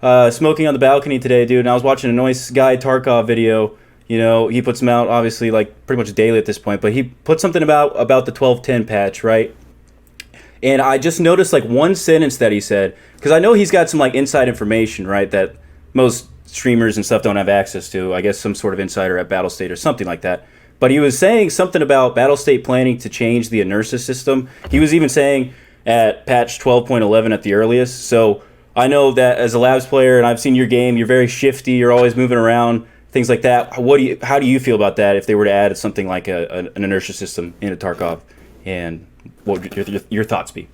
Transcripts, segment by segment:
smoking on the balcony today, dude, and I was watching a nice guy Tarkov video. You know, he puts them out obviously like pretty much daily at this point, but he put something about the 12.10 patch, right? And I just noticed like one sentence that he said, because I know he's got some like inside information, right, that most streamers and stuff don't have access to. I guess some sort of insider at Battlestate or something like that. But he was saying something about Battlestate planning to change the inertia system. He was even saying at patch 12.11 at the earliest. So I know that as a labs player, and I've seen your game, you're very shifty. You're always moving around, things like that. How do you feel about that if they were to add something like an inertia system into Tarkov? And what would your thoughts be?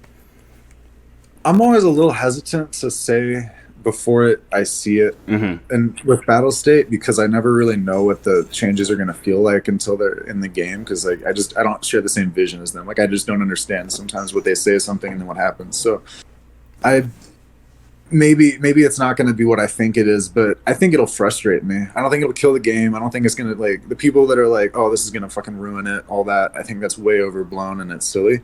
I'm always a little hesitant to say before I see it, and with Battle State, because I never really know what the changes are going to feel like until they're in the game. Because like I don't share the same vision as them. Like I just don't understand sometimes what they say is something and then what happens. So I maybe it's not going to be what I think it is, but I think it'll frustrate me. I don't think it'll kill the game. I don't think it's going to like the people that are like, oh, this is going to fucking ruin it. All that, I think that's way overblown and it's silly.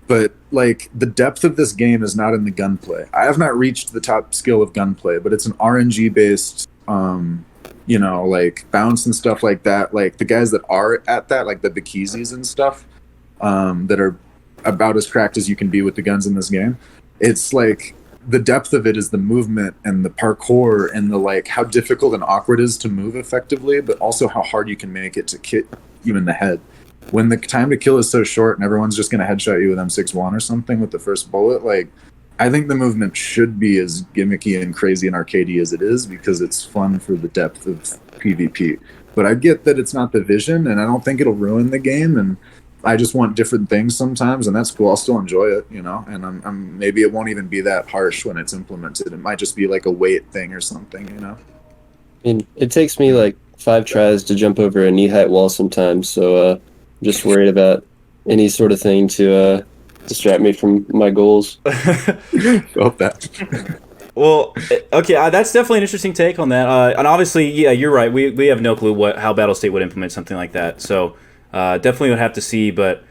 But like the depth of this game is not in the gunplay. I have not reached the top skill of gunplay, but it's an RNG based, like bounce and stuff like that. Like the guys that are at that, like the Bikizis and stuff, that are about as cracked as you can be with the guns in this game. It's like the depth of it is the movement and the parkour and the like how difficult and awkward it is to move effectively, but also how hard you can make it to hit you in the head. When the time to kill is so short and everyone's just going to headshot you with M61 or something with the first bullet, like I think the movement should be as gimmicky and crazy and arcadey as it is because it's fun for the depth of PvP. But I get that it's not the vision, and I don't think it'll ruin the game. And I just want different things sometimes, and that's cool. I'll still enjoy it, you know. And I'm maybe it won't even be that harsh when it's implemented. It might just be like a weight thing or something, you know. I mean, it takes me like 5 tries to jump over a knee-height wall sometimes, so just worried about any sort of thing to distract me from my goals. Hope that. Well, okay, that's definitely an interesting take on that. And obviously, yeah, you're right. We have no clue how Battlestate would implement something like that. So definitely would have to see. But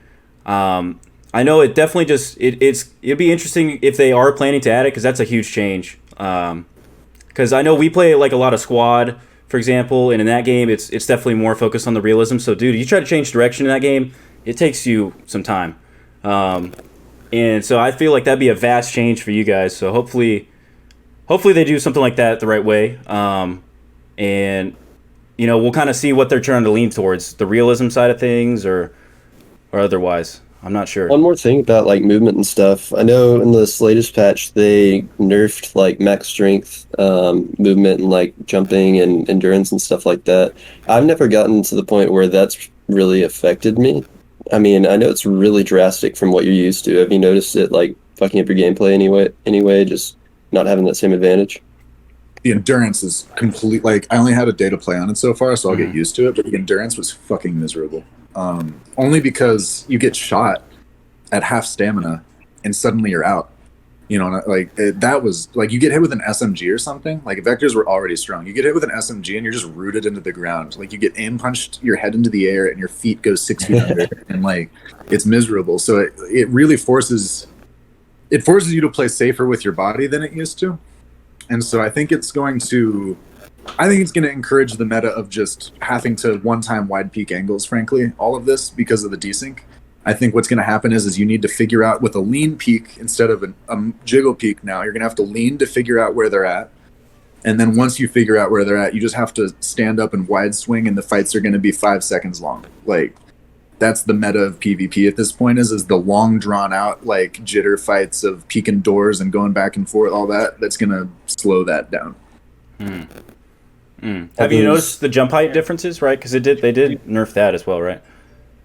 I know it definitely it'd be interesting if they are planning to add it because that's a huge change. Because I know we play like a lot of squad, for example, and in that game, it's definitely more focused on the realism. So, dude, you try to change direction in that game, it takes you some time. And so I feel like that'd be a vast change for you guys. So hopefully they do something like that the right way. And, you know, we'll kind of see what they're trying to lean towards, the realism side of things or otherwise. I'm not sure. One more thing about like movement and stuff. I know in this latest patch they nerfed like max strength movement and like jumping and endurance and stuff like that. I've never gotten to the point where that's really affected me. I mean, I know it's really drastic from what you're used to. Have you noticed it like fucking up your gameplay anyway, just not having that same advantage? The endurance is complete. Like I only had a day to play on it so far, so I'll get used to it. But the endurance was fucking miserable. Only because you get shot at half stamina and suddenly you're out. You know, like that was like you get hit with an SMG or something. Like vectors were already strong. You get hit with an SMG and you're just rooted into the ground. Like you get aim punched your head into the air and your feet go 6 feet under, and like it's miserable. So it really forces you to play safer with your body than it used to. And so I think it's going to encourage the meta of just having to one-time wide peak angles, frankly, all of this because of the desync. I think what's going to happen is you need to figure out with a lean peak instead of a jiggle peak now, you're going to have to lean to figure out where they're at. And then once you figure out where they're at, you just have to stand up and wide swing and the fights are going to be 5 seconds long. Like that's the meta of PvP at this point is the long drawn out like jitter fights of peeking doors and going back and forth, all that's going to slow that down. Have you noticed the jump height differences, right? Because they did nerf that as well, right?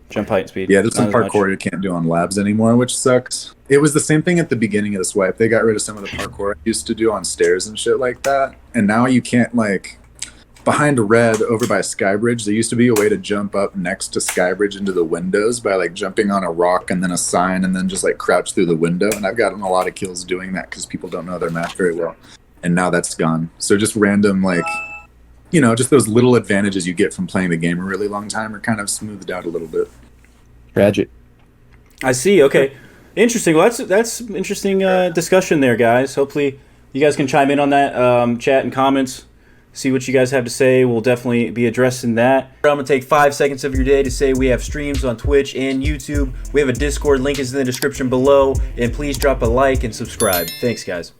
Jump height speed. Yeah, there's some parkour you can't do on labs anymore, which sucks. It was the same thing at the beginning of the swipe. They got rid of some of the parkour I used to do on stairs and shit like that. And now you can't, like, behind a red over by Skybridge, there used to be a way to jump up next to Skybridge into the windows by, like, jumping on a rock and then a sign and then just, like, crouch through the window. And I've gotten a lot of kills doing that because people don't know their map very well. And now that's gone. So just random, like, you know, just those little advantages you get from playing the game a really long time are kind of smoothed out a little bit. Tragic. I see. Okay, interesting. Well, that's interesting discussion there, guys. Hopefully, You guys can chime in on that, chat and comments. See what you guys have to say. We'll definitely be addressing that. I'm going to take 5 seconds of your day to say we have streams on Twitch and YouTube. We have a Discord. Link is in the description below. And please drop a like and subscribe. Thanks, guys.